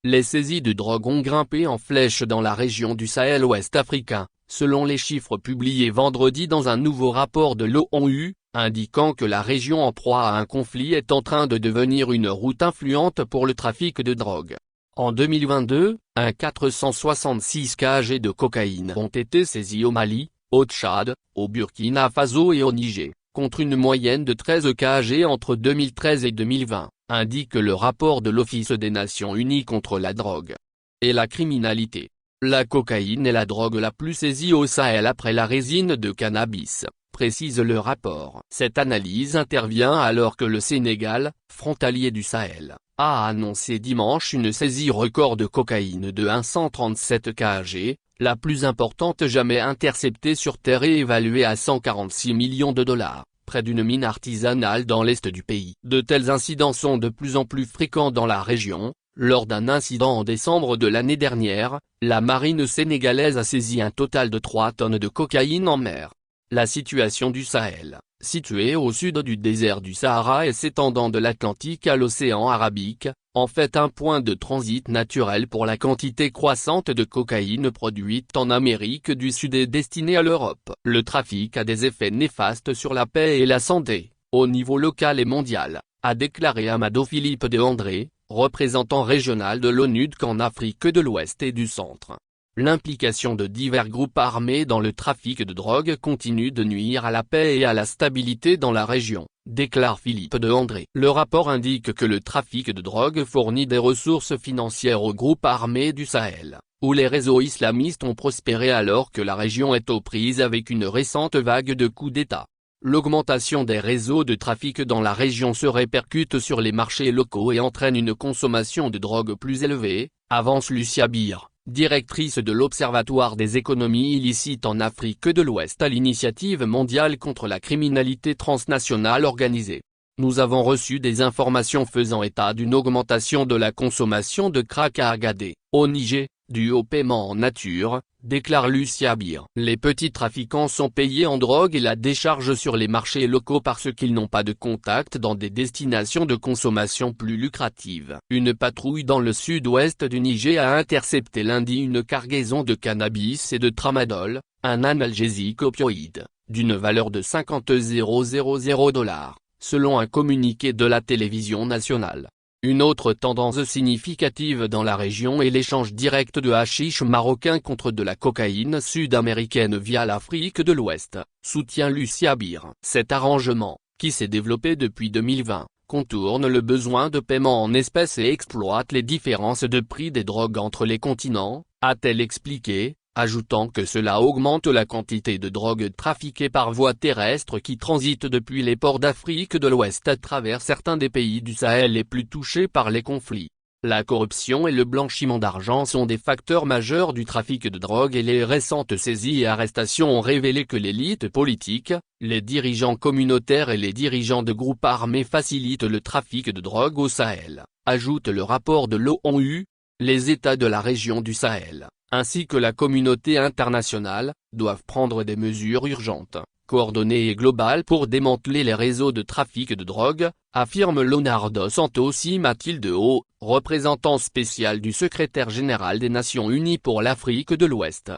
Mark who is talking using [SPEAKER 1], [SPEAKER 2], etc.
[SPEAKER 1] Les saisies de drogue ont grimpé en flèche dans la région du Sahel ouest africain, selon les chiffres publiés vendredi dans un nouveau rapport de l'ONU, indiquant que la région en proie à un conflit est en train de devenir une route influente pour le trafic de drogue. En 2022, 466 kg de cocaïne ont été saisis au Mali, au Tchad, au Burkina Faso et au Niger, contre une moyenne de 13 kg entre 2013 et 2020, indique le rapport de l'Office des Nations Unies contre la drogue et la criminalité. La cocaïne est la drogue la plus saisie au Sahel après la résine de cannabis, précise le rapport. Cette analyse intervient alors que le Sénégal, frontalier du Sahel, a annoncé dimanche une saisie record de cocaïne de 137 kg, la plus importante jamais interceptée sur terre et évaluée à 146 millions de dollars, près d'une mine artisanale dans l'est du pays. De tels incidents sont de plus en plus fréquents dans la région. Lors d'un incident en décembre de l'année dernière, la marine sénégalaise a saisi un total de 3 tonnes de cocaïne en mer. La situation du Sahel, situé au sud du désert du Sahara et s'étendant de l'Atlantique à l'océan Arabique, en fait un point de transit naturel pour la quantité croissante de cocaïne produite en Amérique du Sud et destinée à l'Europe. Le trafic a des effets néfastes sur la paix et la santé, au niveau local et mondial, a déclaré Amado Philippe de André, représentant régional de l'ONU en Afrique de l'Ouest et du Centre. L'implication de divers groupes armés dans le trafic de drogue continue de nuire à la paix et à la stabilité dans la région, déclare Philippe de André. Le rapport indique que le trafic de drogue fournit des ressources financières aux groupes armés du Sahel, où les réseaux islamistes ont prospéré alors que la région est aux prises avec une récente vague de coups d'État. L'augmentation des réseaux de trafic dans la région se répercute sur les marchés locaux et entraîne une consommation de drogue plus élevée, avance Lucia Bir, directrice de l'Observatoire des économies illicites en Afrique de l'Ouest à l'Initiative mondiale contre la criminalité transnationale organisée. Nous avons reçu des informations faisant état d'une augmentation de la consommation de crack à Agadez, au Niger, due au paiement en nature, déclare Lucia Bir. Les petits trafiquants sont payés en drogue et la déchargent sur les marchés locaux parce qu'ils n'ont pas de contact dans des destinations de consommation plus lucratives. Une patrouille dans le sud-ouest du Niger a intercepté lundi une cargaison de cannabis et de tramadol, un analgésique opioïde, d'une valeur de 50 000 $, selon un communiqué de la télévision nationale. Une autre tendance significative dans la région est l'échange direct de hashish marocain contre de la cocaïne sud-américaine via l'Afrique de l'Ouest, soutient Lucia Bir. Cet arrangement, qui s'est développé depuis 2020, contourne le besoin de paiement en espèces et exploite les différences de prix des drogues entre les continents, a-t-elle expliqué, ajoutant que cela augmente la quantité de drogue trafiquée par voie terrestre qui transite depuis les ports d'Afrique de l'Ouest à travers certains des pays du Sahel les plus touchés par les conflits. La corruption et le blanchiment d'argent sont des facteurs majeurs du trafic de drogue et les récentes saisies et arrestations ont révélé que l'élite politique, les dirigeants communautaires et les dirigeants de groupes armés facilitent le trafic de drogue au Sahel, ajoute le rapport de l'ONU. Les États de la région du Sahel, ainsi que la communauté internationale, doivent prendre des mesures urgentes, coordonnées et globales pour démanteler les réseaux de trafic de drogue, affirme Leonardo Santos y Mathilde Haut, représentant spécial du secrétaire général des Nations Unies pour l'Afrique de l'Ouest.